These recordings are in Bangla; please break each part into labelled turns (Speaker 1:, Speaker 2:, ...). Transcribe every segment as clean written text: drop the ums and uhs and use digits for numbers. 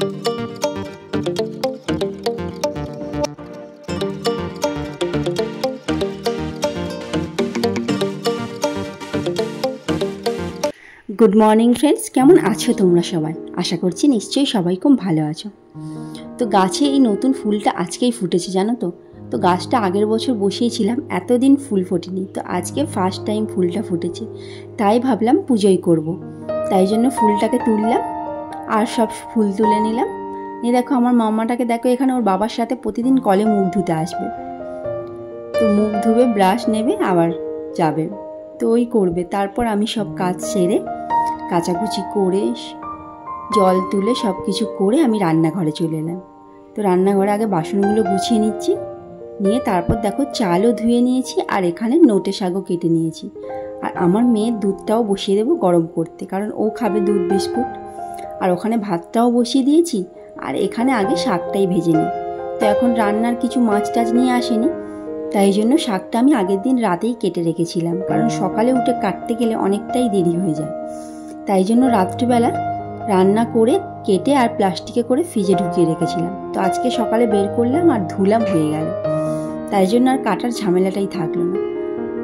Speaker 1: गुड मर्निंग फ्रेंड्स, केमन आछो तोमरा सबाई? आशा करछि निश्चयई सबाई खूब भालो आछो। तो गाছে এই নতুন ফুলটা আজকেই ফুটেছে জানো তো। তো গাছটা আগের বছর বসিয়েছিলাম, এতদিন ফুল ফোটেনি, তো আজকে ফার্স্ট টাইম ফুলটা ফুটেছে, তাই ভাবলাম পুজোই করব। তাই জন্য ফুলটাকে তুললাম আর সব ফুল তুলে নিলাম। নিয়ে দেখো আমার মাম্মাটাকে দেখো এখানে ওর বাবার সাথে প্রতিদিন কলে মুখ ধুতে আসবে, তো মুখ ধুবে, ব্রাশ নেবে, আবার যাবে, তো ওই করবে। তারপর আমি সব কাজ সেরে কাচাকুচি করে জল তুলে সব কিছু করে আমি রান্নাঘরে চলে এলাম। তো রান্নাঘরে আগে বাসনগুলো গুছিয়ে নিচ্ছি, নিয়ে তারপর দেখো চালও ধুয়ে নিয়েছি আর এখানে নোটে শাকও কেটে নিয়েছি। আর আমার মেয়ের দুধটাও বসিয়ে দেবো গরম করতে, কারণ ও খাবে দুধ বিস্কুট। আর ওখানে ভাতটাও বসিয়ে দিয়েছি, আর এখানে আগে শাকটাই ভেজে নিই। তো এখন রান্নার কিছু মাছ টাছ নিয়ে আসেনি, তাই জন্য শাকটা আমি আগের দিন রাতেই কেটে রেখেছিলাম, কারণ সকালে উঠে কাটতে গেলে অনেকটাই দেরি হয়ে যায়। তাই জন্য রাত্রিবেলা রান্না করে কেটে আর প্লাস্টিকে করে ফ্রিজে ঢুকিয়ে রেখেছিলাম। তো আজকে সকালে বের করলাম আর ধুলাম, হয়ে গেল, তাই জন্য আর কাটার ঝামেলাটাই থাকলো না।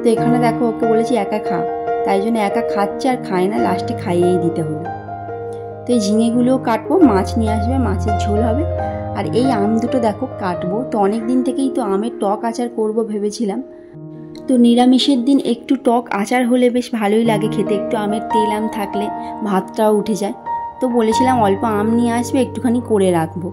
Speaker 1: তো এখানে দেখো ওকে বলেছি একা খা, তাই জন্য একা খাচ্ছে আর খায় না, লাস্টে খাইয়েই দিতে হলো। তো এই ঝিঙেগুলোও কাটবো, মাছ নিয়ে আসবে, মাছের ঝোল হবে। আর এই আম দুটো দেখো কাটবো, তো অনেক দিন থেকেই তো আমের টক আচার করব ভেবেছিলাম। তো নিরামিষের দিন একটু টক আচার হলে বেশ ভালোই লাগে খেতে, একটু আমের তেল আম থাকলে ভাতটাও উঠে যায়। তো বলেছিলাম অল্প আম নিয়ে আসবে, একটুখানি করে রাখবো।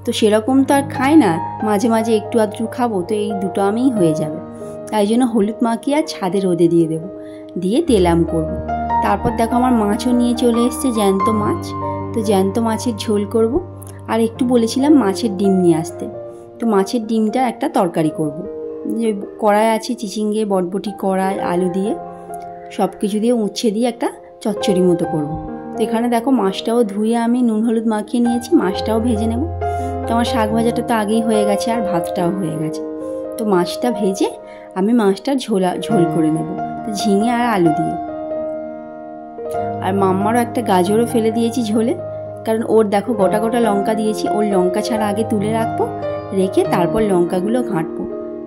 Speaker 1: তো সেরকম তো আর খায় না, মাঝে মাঝে একটু আধটু খাবো, তো এই দুটো আমেই হয়ে যাবে। তাই জন্য হলুদ মাখিয়ে আর ছাদে রোদে দিয়ে দেবো, দিয়ে তেল আম করবো। তারপর দেখো আমার মাছও নিয়ে চলে এসছে, জ্যান্ত মাছ। তো জ্যান্ত মাছের ঝোল করব। আর একটু বলেছিলাম মাছের ডিম নিয়ে আসতে, তো মাছের ডিমটা একটা তরকারি করব। যে কড়াই আছে চিচিঙ্গে, বটবটি, কড়াই, আলু দিয়ে সব কিছু দিয়ে উচ্ছে দিয়ে একটা চচ্চড়ি মতো করব। তো এখানে দেখো মাছটাও ধুয়ে আমি নুন হলুদ মাখিয়ে নিয়েছি, মাছটাও ভেজে নেব। তো আমার শাক ভাজাটা তো আগেই হয়ে গেছে আর ভাতটাও হয়ে গেছে। তো মাছটা ভেজে আমি মাছটার ঝোল করে নেব, তো ঝিঙে আর আলু দিয়ে। আর মাম্মারও একটা গাজরও ফেলে দিয়েছি ঝোলে, কারণ ওর দেখো গোটা গোটা লঙ্কা দিয়েছি, ওর লঙ্কা ছাড়া আগে তুলে রাখবো, রেখে তারপর লঙ্কাগুলো ঘাঁটবো,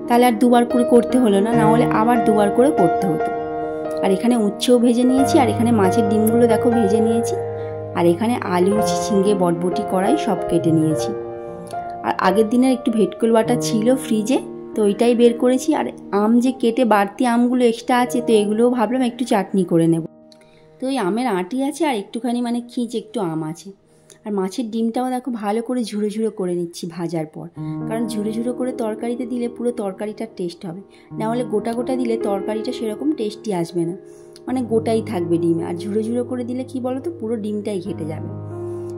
Speaker 1: তাহলে আর দুবার করে করতে হলো না, নাহলে আবার দুবার করে করতে হতো। আর এখানে উচ্ছেও ভেজে নিয়েছি, আর এখানে মাছের ডিমগুলো দেখো ভেজে নিয়েছি, আর এখানে আলু, ঝিঙে, বটবটি, কড়াই সব কেটে নিয়েছি। আর আগের দিনের একটু ভেটকুল বাটা ছিল ফ্রিজে, তো ওইটাই বের করেছি। আর আম যে কেটে বাড়তি আমগুলো এক্সট্রা আছে, তো এগুলোও ভাবলাম একটু চাটনি করে নেব। তো ওই আমের আঁটি আছে আর একটুখানি মানে খিঁচ একটু আম আছে। আর মাছের ডিমটাও দেখো ভালো করে ঝুড়ো ঝুড়ো করে নিচ্ছি ভাজার পর, কারণ ঝুড়ো ঝুড়ো করে তরকারিতে দিলে পুরো তরকারিটার টেস্ট হবে, নাহলে গোটা গোটা দিলে তরকারিটা সেরকম টেস্টি আসবে না, মানে গোটাই থাকবে ডিমে। আর ঝুড়ো ঝুড়ো করে দিলে কি বলো তো, পুরো ডিমটাই ঘেটে যাবে।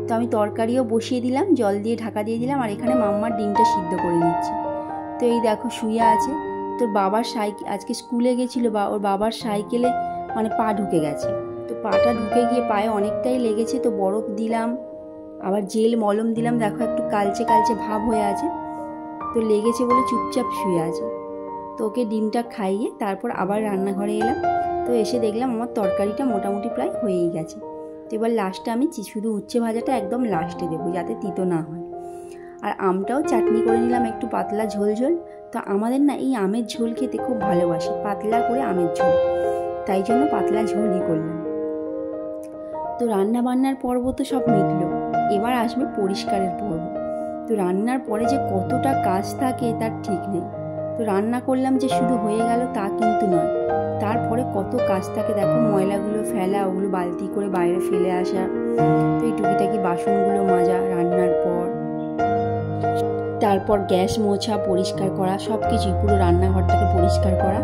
Speaker 1: তো আমি তরকারিও বসিয়ে দিলাম, জল দিয়ে ঢাকা দিয়ে দিলাম, আর এখানে মাম্মার ডিমটা সিদ্ধ করে নিচ্ছি। তো এই দেখো শুয়ে আছে, তোর বাবার সাইকেল আজকে স্কুলে গেছিলো, বা ওর বাবার সাইকেলে মানে পা ঢুকে গেছে, তো পাটা ঢুকে গিয়ে পায়ে অনেকটাই লেগেছে। তো বরফ দিলাম, আবার জেল মলম দিলাম, দেখো একটু কালচে কালচে ভাব হয়ে আছে, তো লেগেছে বলে চুপচাপ শুয়ে আছে। তো ওকে ডিমটা খাইয়ে তারপর আবার রান্নাঘরে এলাম। তো এসে দেখলাম আমার তরকারিটা মোটামুটি প্রায় হয়েই গেছে। তো এবার লাস্টে আমি শুধু উচ্ছে ভাজাটা একদম লাস্টে দেবো, যাতে তিতো না হয়। আর আমটাও চাটনি করে নিলাম, একটু পাতলা ঝোল ঝোল। তো আমাদের না এই আমের ঝোল খেতে খুব ভালোবাসি, পাতলা করে আমের ঝোল, তাই জন্য পাতলা ঝোলই করলাম। তো রান্না বান্নার পর্ব তো সব মিটলো, এবার আসবে পরিষ্কারের পর্ব। তো রান্নার পরে যে কতটা কাজ থাকে তার ঠিক নেই। তো রান্না করলাম যে শুধু হয়ে গেল তা কিন্তু নয়, তারপরে কত কাজ থাকে দেখো, ময়লাগুলো ফেলা, ওগুলো বালতি করে বাইরে ফেলে আসা, তো এই টুকিটাকি বাসনগুলো মাজা রান্নার পর, তারপর গ্যাস মোছা, পরিষ্কার করা, সব কিছুই পুরো রান্নাঘরটাকে পরিষ্কার করা।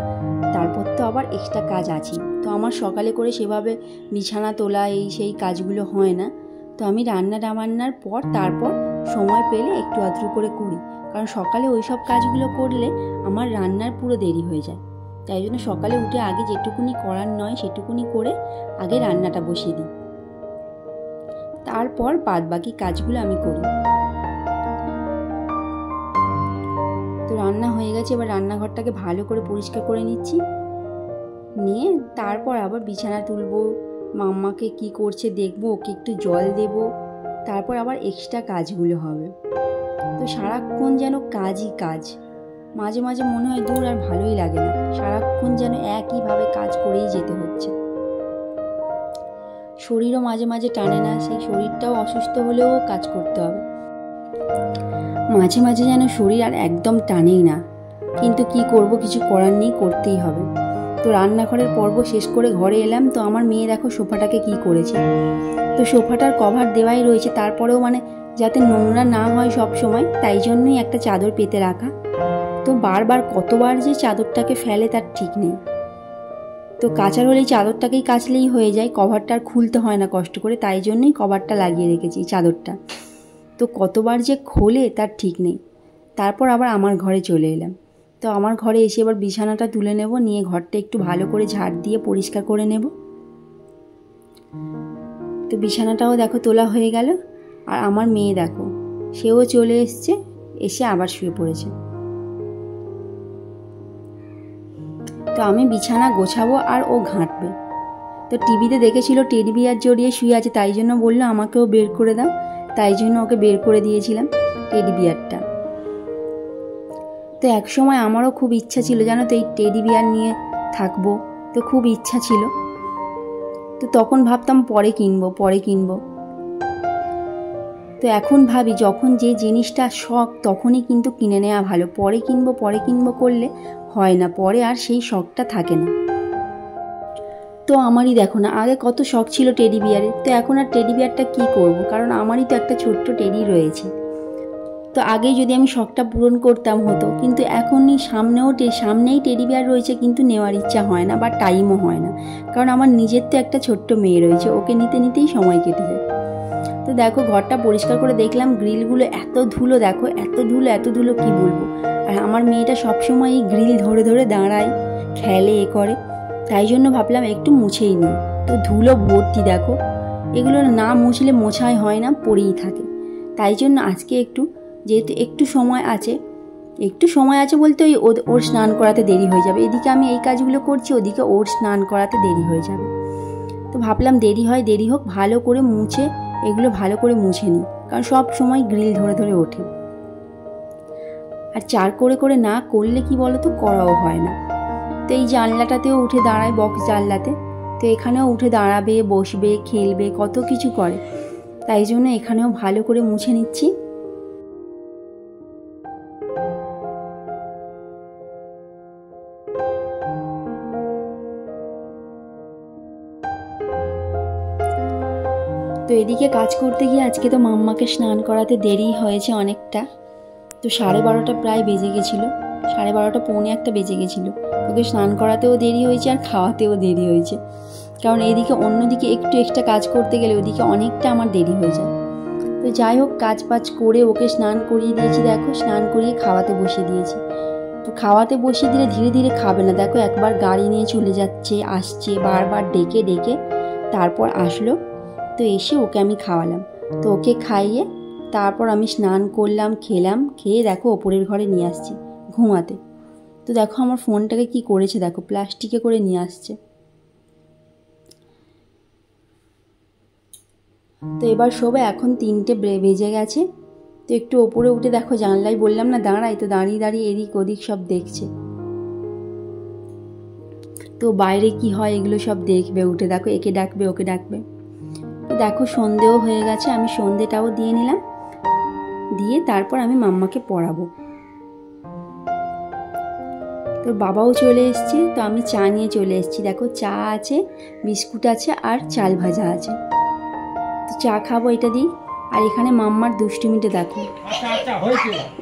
Speaker 1: তারপর তো আবার এক্সট্রা কাজ আছে। তো আমার সকালে করে সেভাবে বিছানা তোলা এই সেই কাজগুলো হয় না, তো আমি রান্নার পর তারপর সময় পেলে একটু আধটু করে করি, কারণ সকালে ওই সব কাজগুলো করলে আমার রান্নার পুরো দেরি হয়ে যায়। তাই জন্য সকালে উঠে আগে যেটুকুনি করার নয় সেটুকুনি করে আগে রান্নাটা বসিয়ে দিই, তারপর বাদ বাকি কাজগুলো আমি করি। তো রান্না হয়ে গেছে, এবার রান্নাঘরটাকে ভালো করে পরিষ্কার করে নিচ্ছি, নিয়ে তারপর আবার বিছানা তুলবো, মাম্মাকে কি করছে দেখবো, ওকে একটু জল দেবো, তারপর আবার এক্সট্রা কাজগুলো হবে। তো সারাক্ষণ যেন কাজই কাজ, মাঝে মাঝে মনে হয় দূর আর ভালোই লাগে না, সারাক্ষণ যেন একইভাবে কাজ করেই যেতে হচ্ছে। শরীরও মাঝে মাঝে টানে না, সেই শরীরটাও অসুস্থ হলেও কাজ করতে হবে। মাঝে মাঝে যেন শরীর আর একদম টানেই না, কিন্তু কি করব, কিছু করার নেই, করতেই হবে। তো রান্নাঘরের পর্ব শেষ করে ঘরে এলাম। তো আমার মেয়ে দেখো সোফাটাকে কি করেছে। তো সোফাটার কভার দেওয়াই রয়েছে, তারপরেও মানে যাতে নোংরা না হয় সব সময়, তাই জন্যই একটা চাদর পেতে রাখা। তো বারবার কতবার যে চাদরটাকে ফেলে তার ঠিক নেই। তো কাচার হলেই চাদরটাকেই কাচলেই হয়ে যায়, কভারটা আর খুলতে হয় না কষ্ট করে, তাই জন্যই কভারটা লাগিয়ে রেখেছি চাদরটা। তো কতবার যে খোলে তার ঠিক নেই। তারপর আবার আমার ঘরে চলে এলাম। তো আমার ঘরে এসে এবার বিছানাটা তুলে নেব, নিয়ে ঘরটা একটু ভালো করে ঝাড় দিয়ে পরিষ্কার করে নেব। তো বিছানাটাও দেখো তোলা হয়ে গেল। আর আমার মেয়ে দেখো, সেও চলে এসছে, এসে আবার শুয়ে পড়েছে। তো আমি বিছানা গোছাবো আর ও ঘাঁটবে। তো টিভিতে দেখেছিল টেডি বিয়ার জড়িয়ে শুয়ে আছে, তাই জন্য বললো আমাকেও বের করে দাও, তাই জন্য ওকে বের করে দিয়েছিলাম টেডি বিয়ারটা। তো এক সময় আমারও খুব ইচ্ছা ছিল জানো তো, এই টেডি বিয়ার নিয়ে থাকবো, তো খুব ইচ্ছা ছিল। তো তখন ভাবতাম পরে কিনবো। তো এখন ভাবি যখন যে জিনিসটা শখ তখনই কিন্তু কিনে নেওয়া ভালো, পরে কিনবো করলে হয় না, পরে আর সেই শখটা থাকে না। তো আমারই দেখো না, আগে কত শখ ছিল টেডি বিয়ারের, তো এখন আর টেডি বিয়ারটা কী করবো, কারণ আমারই তো একটা ছোট্ট টেডি রয়েছে। তো আগেই যদি আমি শখটা পূরণ করতাম হতো, কিন্তু এখনই সামনেই টেডি বিয়ার রয়েছে, কিন্তু নেওয়ার ইচ্ছা হয় না বা টাইমও হয় না, কারণ আমার নিজের তো একটা ছোট্ট মেয়ে রয়েছে, ওকে নিতেই সময় কেটে যায়। তো দেখো ঘরটা পরিষ্কার করে দেখলাম, গ্রিলগুলো এত ধুলো, দেখো এত ধুলো কি বলবো। আর আমার মেয়েটা সবসময় এই গ্রিল ধরে দাঁড়ায়, খেলে, এ করে, তাই জন্য ভাবলাম একটু মুছেই নিই। তো ধুলো ভর্তি দেখো, এগুলো না মুছলে মোছাই হয় না, পড়েই থাকে। তাই জন্য আজকে যেহেতু একটু সময় আছে বলতে ওর স্নান করাতে দেরি হয়ে যাবে, এদিকে আমি এই কাজগুলো করছি, ওদিকে ওর স্নান করাতে দেরি হয়ে যাবে। তো ভাবলাম দেরি হোক, ভালো করে মুছে নিই, কারণ সব সময় গ্রিল ধরে ওঠে। আর চার করে না করলে কি বলতো, করাও হয় না। তো এই জানলাটাতেও উঠে দাঁড়ায়, বক্স জানলাতে, তো এখানেও উঠে দাঁড়াবে, বসবে, খেলবে, কত কিছু করে, তাই জন্য এখানেও ভালো করে মুছে নিচ্ছি। তো এদিকে কাজ করতে গিয়ে আজকে তো মাম্মাকে স্নান করাতে দেরি হয়েছে অনেকটা। তো 12:30 প্রায় বেজে গেছিলো, 12:30 পৌনে 1 বেজে গেছিলো। ওকে স্নান করাতেও দেরি হয়েছে আর খাওয়াতেও দেরি হয়েছে, কারণ এদিকে অন্যদিকে একটু এক্সট্রা কাজ করতে গেলে ওদিকে অনেকটা আমার দেরি হয়ে যায়। তো যাই হোক, কাজ করে ওকে স্নান করিয়ে দিয়েছি, দেখো স্নান করিয়ে খাওয়াতে বসিয়ে দিয়েছি। তো খাওয়াতে বসিয়ে দিলে ধীরে ধীরে খাবে না, দেখো একবার গাড়ি নিয়ে চলে যাচ্ছে, আসছে, বারবার ডেকে তারপর আসলো। তো এসে ওকে আমি খাওয়ালাম। তো ওকে খাইয়ে তারপর আমি স্নান করলাম, খেয়ে দেখো ওপরের ঘরে নিয়ে আসছি ঘুমাতে। তো দেখো আমার ফোনটাকে কি করেছে, দেখো প্লাস্টিকে করে নিয়ে আসছে। তো এবার শোবে, এখন 3টে বেজে গেছে। তো একটু ওপরে উঠে দেখো জানলায় বললাম না দাঁড়াই, তো দাঁড়িয়ে এদিক ওদিক সব দেখছে। তো বাইরে কি হয় এগুলো সব দেখবে, উঠে দেখো একে ডাকবে, ওকে ডাকবে। তো দেখো সন্ধেও হয়ে গেছে, আমি সন্ধেটাও দিয়ে নিলাম, দিয়ে তারপর আমি মাম্মাকে পড়াবো। তো বাবাও চলে এসছে, তো আমি চা নিয়ে চলে এসেছি। দেখো চা আছে, বিস্কুট আছে আর চাল ভাজা আছে। তো চা খাবো এটা দিই। আর এখানে মাম্মার দুষ্টুমিটা দেখো,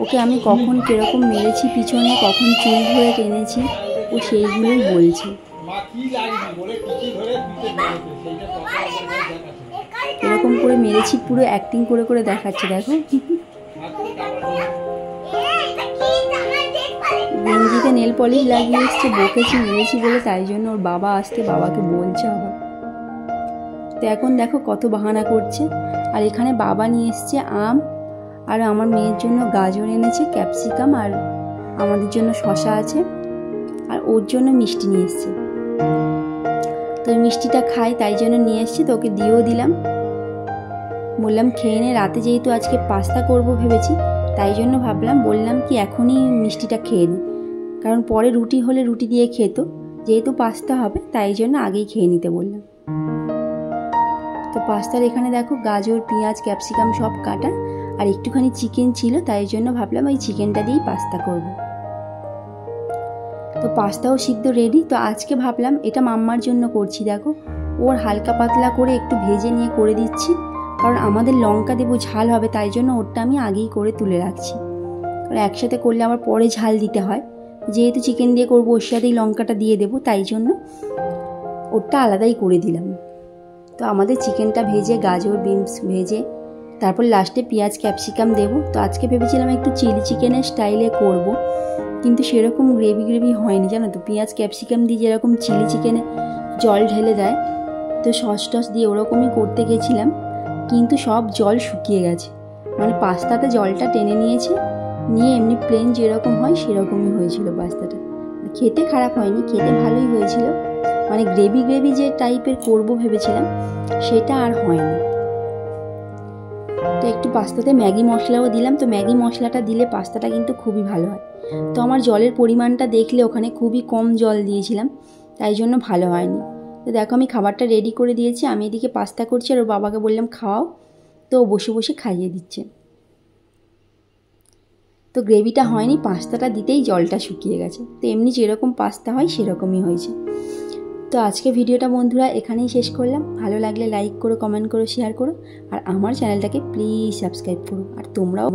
Speaker 1: ওকে আমি কখন কিরকম মেরেছি পিছনে, কখন চুল ধরে টেনেছি, ও সেইগুলোই বলছে। এরকম করে মেরেছি, পুরো অ্যাক্টিং করে দেখাচ্ছে দেখো। গেঞ্জিতে নেল পলিশ লাগিয়ে এসছে, বকেছি মেরেছি বলে, তাই জন্য ওর বাবা আসতে বাবাকে বলছে আবার। তো এখন দেখো কত বাহানা করছে। আর এখানে বাবা নিয়ে এসছে আম, আর আমার মেয়ের জন্য গাজর এনেছে, ক্যাপসিকাম, আর আমাদের জন্য শসা আছে, আর ওর জন্য মিষ্টি নিয়ে এসছে। তো মিষ্টিটা খাই তাই জন্য নিয়ে এসছি, তো ওকে দিয়েও দিলাম। বললাম খেয়ে নে, রাতে যেহেতু আজকে পাস্তা করব ভেবেছি, তাই জন্য বললাম কি এখনই মিষ্টিটা খেয়ে নে, কারণ পরে রুটি হলে রুটি দিয়ে খেত, যেহেতু পাস্তা হবে তাই জন্য আগেই খেয়ে নিতে বললাম। তো পাস্তার এখানে দেখো গাজর, পেঁয়াজ, ক্যাপসিকাম সব কাটা, আর একটুখানি চিকেন ছিল, তাই জন্য ভাবলাম ওই চিকেনটা দিয়েই পাস্তা করব। তো পাস্তাও সিদ্ধ রেডি। তো আজকে ভাবলাম এটা মাম্মার জন্য করছি, দেখো ওর হালকা পাতলা করে একটু ভেজে নিয়ে করে দিচ্ছি, কারণ আমাদের লঙ্কা দেবো, ঝাল হবে, তাই জন্য ওরটা আমি আগেই করে তুলে রাখছি, কারণ একসাথে করলে আবার পরে ঝাল দিতে হয়, যেহেতু চিকেন দিয়ে করবো ওর সাথেই লঙ্কাটা দিয়ে দেবো, তাই জন্য ওরটা আলাদাই করে দিলাম। তো আমাদের চিকেনটা ভেজে, গাজর বিনস ভেজে, তারপর লাস্টে পেঁয়াজ ক্যাপসিকাম দেবো। তো আজকে ভেবেছিলাম একটু চিলি চিকেনের স্টাইলে করব, কিন্তু সেরকম গ্রেভি হয়নি, জানো তো। পেঁয়াজ ক্যাপসিকাম দিয়ে যেরকম চিলি চিকেনে জল ঢেলে দেয়, তো সস টস দিয়ে ওরকমই করতে গেছিলাম, কিন্তু সব জল শুকিয়ে গেছে, মানে পাস্তাতে জলটা টেনে নিয়েছে, নিয়ে এমনি প্লেন যেরকম হয় সেরকমই হয়েছিল পাস্তাটা। খেতে খারাপ হয়নি, খেতে ভালোই হয়েছিল, মানে গ্রেভি যে টাইপের করব ভেবেছিলাম সেটা আর হয়নি। তো একটু পাস্তাতে ম্যাগি মশলাও দিলাম, তো ম্যাগি মশলাটা দিলে পাস্তাটা কিন্তু খুবই ভালো হয়। তো আমার জলের পরিমাণটা দেখলে ওখানে খুবই কম জল দিয়েছিলাম, তাই জন্য ভালো হয়নি। তো দেখো আমি খাবারটা রেডি করে দিয়েছি, আমি এদিকে পাস্তা করছি আর ওর বাবাকে বললাম খাওয়াও, তো ও বসে বসে খাইয়ে দিচ্ছে। তো গ্রেভিটা হয়নি, পাস্তাটা দিতেই জলটা শুকিয়ে গেছে, তো এমনি যেরকম পাস্তা হয় সেরকমই হয়েছে। তো আজকে ভিডিওটা বন্ধুরা এখানেই শেষ করলাম। ভালো লাগলে লাইক করো, কমেন্ট করো, শেয়ার করো, আর আমার চ্যানেলটাকে প্লিজ সাবস্ক্রাইব করো। আর তোমরাও